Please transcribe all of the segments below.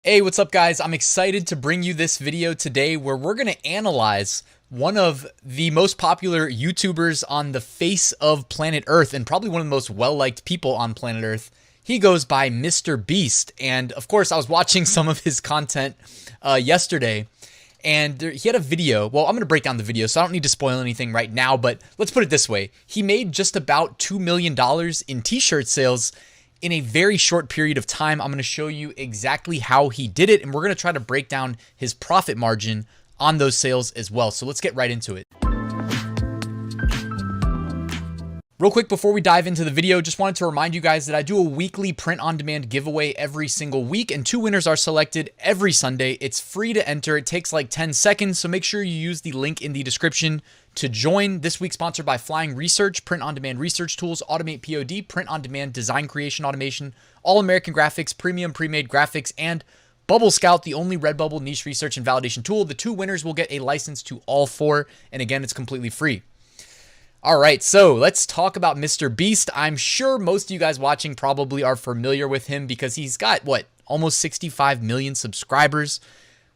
Hey, what's up guys? I'm excited to bring you this video today where we're going to analyze one of the most popular YouTubers on the face of planet Earth and probably one of the most well-liked people on planet Earth. He goes by MrBeast, and of course I was watching some of his content yesterday, and he had a video. Well, I'm going to break down the video, so I don't need to spoil anything right now, but let's put it this way. He made just about $2 million in t-shirt sales in a very short period of time. I'm going to show you exactly how he did it, and we're going to try to break down his profit margin on those sales as well. So let's get right into it. Real quick before we dive into the video, just wanted to remind you guys that I do a weekly print-on-demand giveaway every single week, and 2 winners are selected every Sunday. It's free to enter. It takes like 10 seconds, so make sure you use the link in the description to join. This week sponsored by Flying Research, print-on-demand research tools, AutomatePOD, print-on-demand design creation automation, All-American Graphics, premium Premade graphics, and Bubble Scout, the only Redbubble niche research and validation tool. The 2 winners will get a license to all 4, and again, it's completely free. All right, so let's talk about MrBeast. I'm sure most of you guys watching probably are familiar with him because he's got, what, almost 65 million subscribers,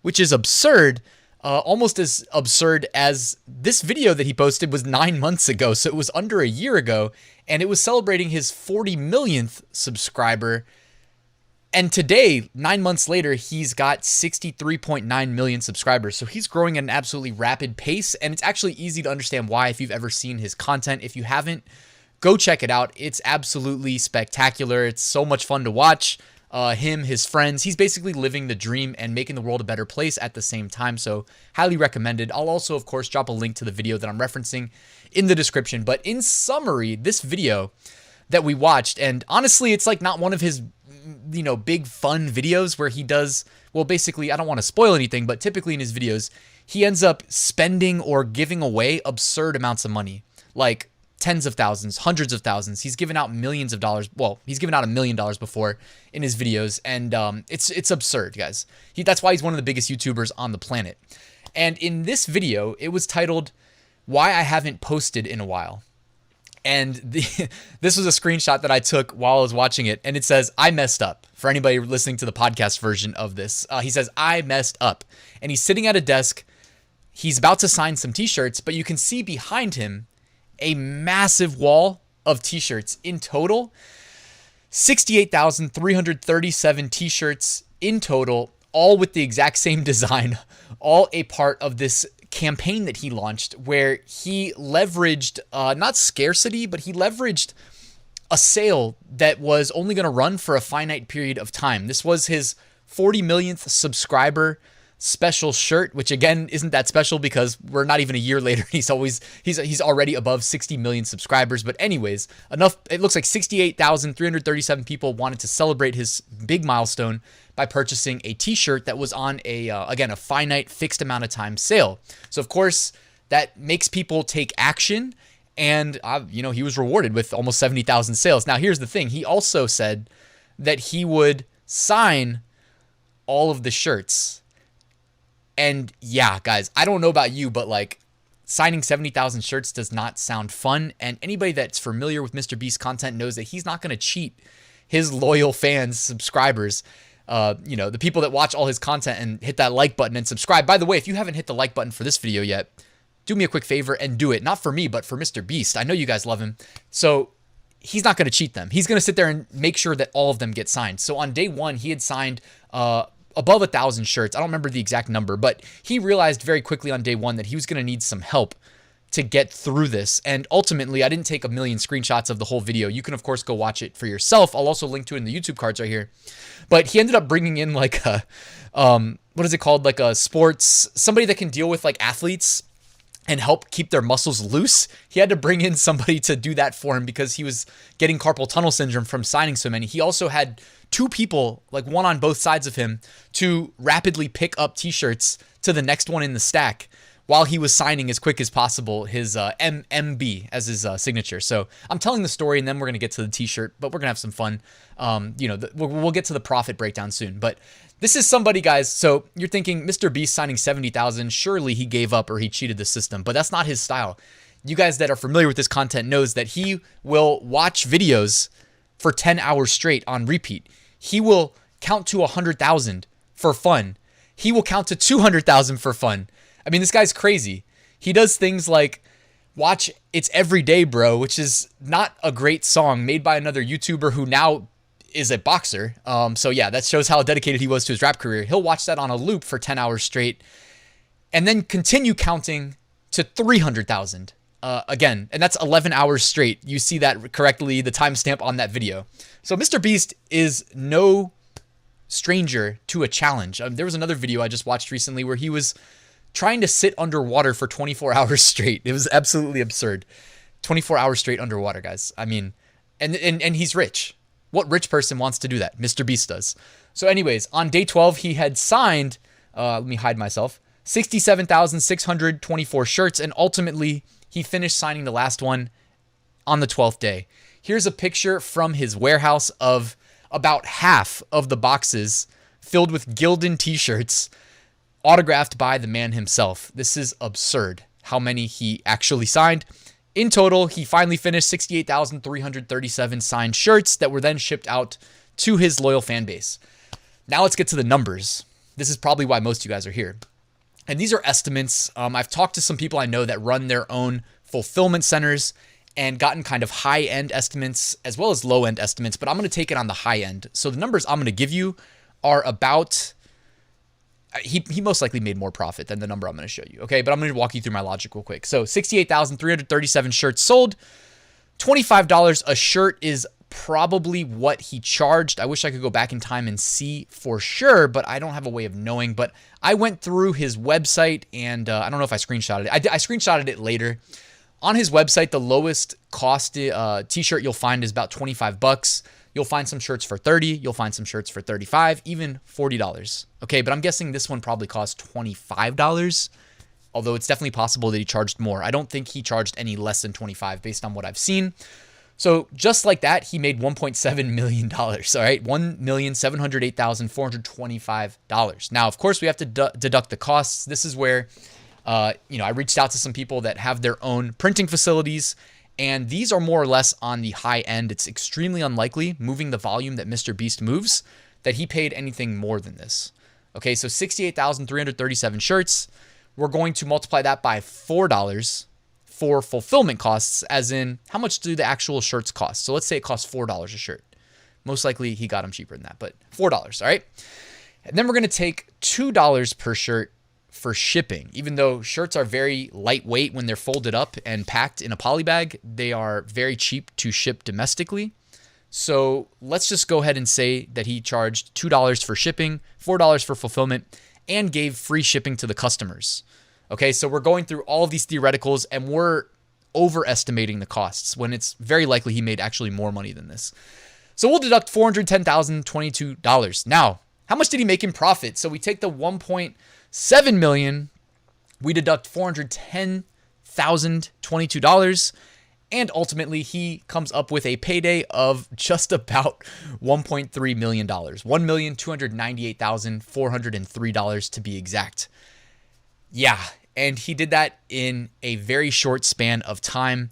which is absurd. Almost as absurd as this video that he posted was 9 months ago, so it was under a year ago, and it was celebrating his 40 millionth subscriber. And today, 9 months later, he's got 63.9 million subscribers. So he's growing at an absolutely rapid pace. And it's actually easy to understand why if you've ever seen his content. If you haven't, go check it out. It's absolutely spectacular. It's so much fun to watch. Him, his friends, he's basically living the dream and making the world a better place at the same time. So highly recommended. I'll also, of course, drop a link to the video that I'm referencing in the description. But in summary, this video that we watched, and honestly, it's like not one of his big fun videos where he does, well, basically, I don't want to spoil anything, but typically in his videos, he ends up spending or giving away absurd amounts of money, like tens of thousands, hundreds of thousands. He's given out millions of dollars. Well, he's given out $1 million before in his videos, and it's absurd, guys. That's why he's one of the biggest YouTubers on the planet. And in this video, it was titled, "Why I Haven't Posted in a While." And this was a screenshot that I took while I was watching it, and it says, "I messed up." For anybody listening to the podcast version of this, he says, "I messed up." And he's sitting at a desk. He's about to sign some t-shirts, but you can see behind him a massive wall of t-shirts. In total, 68,337 t-shirts in total, all with the exact same design, all a part of this campaign that he launched where he leveraged not scarcity, but he leveraged a sale that was only going to run for a finite period of time. This was his 40 millionth subscriber special shirt, which again isn't that special because we're not even a year later. He's already above 60 million subscribers. But anyways, enough. It looks like 68,337 people wanted to celebrate his big milestone by purchasing a t-shirt that was on again, a finite fixed amount of time sale. So of course that makes people take action, and he was rewarded with almost 70,000 sales. Now here's the thing. He also said that he would sign all of the shirts. And yeah, guys, I don't know about you, but like signing 70,000 shirts does not sound fun. And anybody that's familiar with MrBeast content knows that he's not going to cheat his loyal fans, subscribers, the people that watch all his content and hit that like button and subscribe. By the way, if you haven't hit the like button for this video yet, do me a quick favor and do it. Not for me, but for MrBeast. I know you guys love him. So he's not going to cheat them. He's going to sit there and make sure that all of them get signed. So on day 1, he had signed above 1,000 shirts. I don't remember the exact number, but he realized very quickly on day 1 that he was going to need some help to get through this. And ultimately, I didn't take a million screenshots of the whole video. You can, of course, go watch it for yourself. I'll also link to it in the YouTube cards right here. But he ended up bringing in like a, what is it called? Like a somebody that can deal with like athletes and help keep their muscles loose. He had to bring in somebody to do that for him because he was getting carpal tunnel syndrome from signing so many. He also had 2 people, like one on both sides of him, to rapidly pick up t-shirts to the next one in the stack while he was signing as quick as possible his MB as his signature. So I'm telling the story, and then we're going to get to the t-shirt, but we're going to have some fun. We'll get to the profit breakdown soon. But this is somebody, guys, so you're thinking MrBeast signing 70,000, surely he gave up or he cheated the system, but that's not his style. You guys that are familiar with this content knows that he will watch videos for 10 hours straight on repeat. He will count to 100,000 for fun, he will count to 200,000 for fun. I mean, this guy's crazy. He does things like watch It's Every Day, Bro, which is not a great song made by another YouTuber who now is a boxer. So yeah, that shows how dedicated he was to his rap career. He'll watch that on a loop for 10 hours straight and then continue counting to 300,000 again. And that's 11 hours straight. You see that correctly, the timestamp on that video. So MrBeast is no stranger to a challenge. There was another video I just watched recently where he was trying to sit underwater for 24 hours straight. It was absolutely absurd. 24 hours straight underwater, guys. I mean, and he's rich. What rich person wants to do that? MrBeast does. So anyways, on day 12, he had signed, let me hide myself, 67,624 shirts, and ultimately he finished signing the last one on the 12th day. Here's a picture from his warehouse of about half of the boxes filled with Gildan t-shirts autographed by the man himself. This is absurd how many he actually signed. In total, he finally finished 68,337 signed shirts that were then shipped out to his loyal fan base. Now let's get to the numbers. This is probably why most of you guys are here. And these are estimates. I've talked to some people I know that run their own fulfillment centers and gotten kind of high-end estimates as well as low-end estimates, but I'm going to take it on the high end. So the numbers I'm going to give you are about... He most likely made more profit than the number I'm going to show you, okay? But I'm going to walk you through my logic real quick. So 68,337 shirts sold. $25 a shirt is probably what he charged. I wish I could go back in time and see for sure, but I don't have a way of knowing. But I went through his website, and I don't know if I screenshotted it. I screenshotted it later. On his website, the lowest cost t-shirt you'll find is about 25 bucks. You'll find some shirts for 30. You'll find some shirts for 35, even $40. Okay, but I'm guessing this one probably cost $25, although it's definitely possible that he charged more. I don't think he charged any less than 25 based on what I've seen. So just like that, he made $1.7 million, all right? $1,708,425. Now, of course, we have to deduct the costs. This is where, I reached out to some people that have their own printing facilities, and these are more or less on the high end. It's extremely unlikely, moving the volume that MrBeast moves, that he paid anything more than this. Okay, so 68,337 shirts. We're going to multiply that by $4 for fulfillment costs, as in how much do the actual shirts cost? So let's say it costs $4 a shirt. Most likely he got them cheaper than that, but $4, all right? And then we're going to take $2 per shirt for shipping. Even though shirts are very lightweight when they're folded up and packed in a poly bag, they are very cheap to ship domestically. So let's just go ahead and say that he charged $2 for shipping, $4 for fulfillment, and gave free shipping to the customers. Okay, so we're going through all of these theoreticals and we're overestimating the costs when it's very likely he made actually more money than this. So we'll deduct $410,022. Now, how much did he make in profit? So we take the 1.7 million, we deduct $410,022, and ultimately he comes up with a payday of just about $1.3 million, $1,298,403 to be exact. Yeah, and he did that in a very short span of time,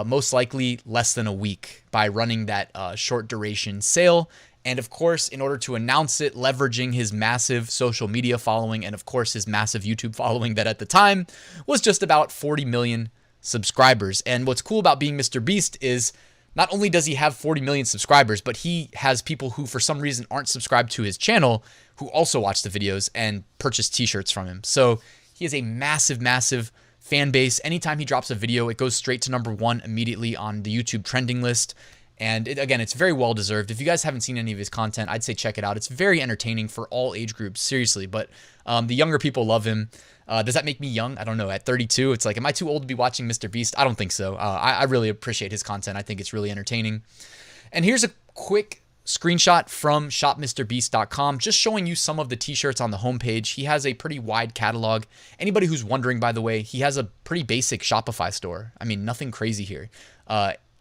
most likely less than a week, by running that short duration sale. And of course, in order to announce it, leveraging his massive social media following and of course his massive YouTube following that at the time was just about 40 million subscribers. And what's cool about being MrBeast is not only does he have 40 million subscribers, but he has people who for some reason aren't subscribed to his channel who also watch the videos and purchase t-shirts from him. So he has a massive, massive fan base. Anytime he drops a video, it goes straight to #1 immediately on the YouTube trending list. And again, it's very well deserved. If you guys haven't seen any of his content, I'd say check it out. It's very entertaining for all age groups, seriously. But the younger people love him. Does that make me young? I don't know. At 32, it's like, am I too old to be watching MrBeast? I don't think so. I really appreciate his content. I think it's really entertaining. And here's a quick screenshot from shopmrbeast.com, just showing you some of the t-shirts on the homepage. He has a pretty wide catalog. Anybody who's wondering, by the way, he has a pretty basic Shopify store. I mean, nothing crazy here.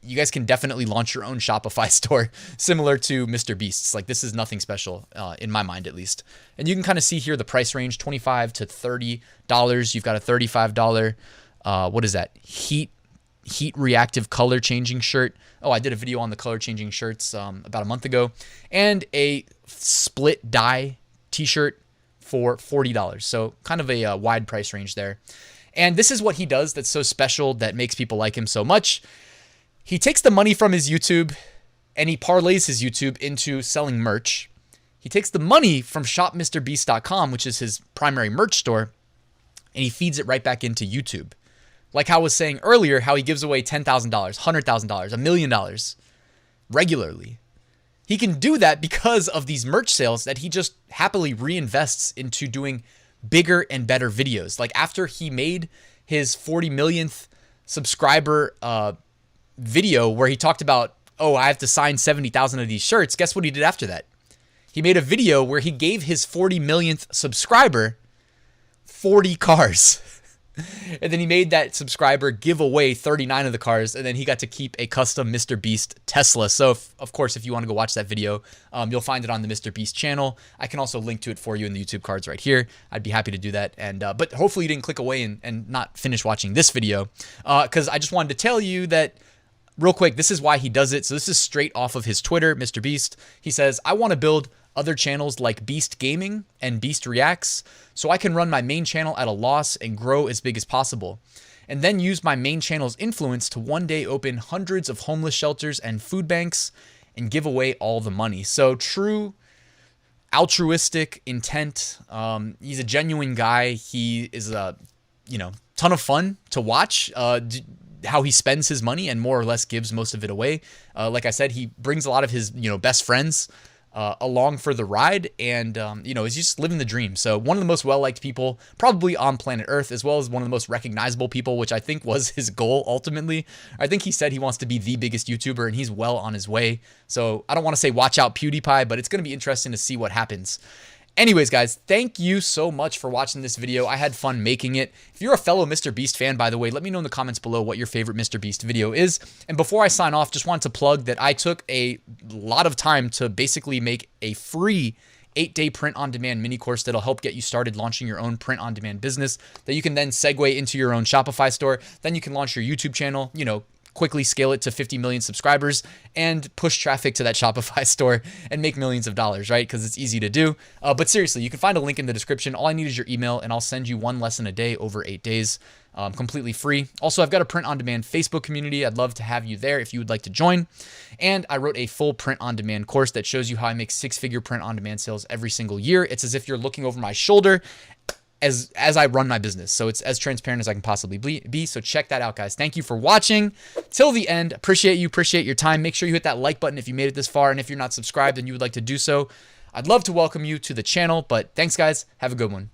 You guys can definitely launch your own Shopify store similar to MrBeast's. Like, this is nothing special, in my mind at least. And you can kind of see here the price range, $25 to $30. You've got a $35, what is that? Heat reactive color changing shirt. Oh, I did a video on the color changing shirts about a month ago. And a split dye t-shirt for $40. So kind of a wide price range there. And this is what he does that's so special that makes people like him so much. He takes the money from his YouTube and he parlays his YouTube into selling merch. He takes the money from shopmrbeast.com, which is his primary merch store, and he feeds it right back into YouTube. Like how I was saying earlier, how he gives away $10,000, $100,000, $1 million regularly. He can do that because of these merch sales that he just happily reinvests into doing bigger and better videos. Like after he made his 40 millionth subscriber video where he talked about, oh, I have to sign 70,000 of these shirts. Guess what he did after that? He made a video where he gave his 40 millionth subscriber 40 cars. And then he made that subscriber give away 39 of the cars, and then he got to keep a custom MrBeast Tesla. So, of course, if you want to go watch that video, you'll find it on the MrBeast channel. I can also link to it for you in the YouTube cards right here. I'd be happy to do that. And but hopefully you didn't click away and not finish watching this video, because I just wanted to tell you that real quick, this is why he does it. So this is straight off of his Twitter, MrBeast. He says, I want to build other channels like Beast Gaming and Beast Reacts so I can run my main channel at a loss and grow as big as possible. And then use my main channel's influence to one day open hundreds of homeless shelters and food banks and give away all the money. So true altruistic intent. He's a genuine guy. He is a, ton of fun to watch. How he spends his money and more or less gives most of it away. Like I said, he brings a lot of his, best friends along for the ride, and he's just living the dream. So one of the most well-liked people probably on planet Earth, as well as one of the most recognizable people, which I think was his goal ultimately. I think he said he wants to be the biggest YouTuber, and he's well on his way. So I don't want to say watch out PewDiePie, but it's going to be interesting to see what happens. Anyways, guys, thank you so much for watching this video. I had fun making it. If you're a fellow MrBeast fan, by the way, let me know in the comments below what your favorite MrBeast video is. And before I sign off, just wanted to plug that I took a lot of time to basically make a free 8-day print-on-demand mini course that'll help get you started launching your own print-on-demand business that you can then segue into your own Shopify store. Then you can launch your YouTube channel, quickly scale it to 50 million subscribers and push traffic to that Shopify store and make millions of dollars, right? Because it's easy to do. But seriously, you can find a link in the description. All I need is your email, and I'll send you one lesson a day over 8 days, completely free. Also, I've got a print-on-demand Facebook community. I'd love to have you there if you would like to join. And I wrote a full print-on-demand course that shows you how I make 6-figure print-on-demand sales every single year. It's as if you're looking over my shoulder as I run my business. So it's as transparent as I can possibly be. So check that out, guys. Thank you for watching till the end. Appreciate your time. Make sure you hit that like button if you made it this far. And if you're not subscribed and you would like to do so, I'd love to welcome you to the channel. But thanks, guys. Have a good one.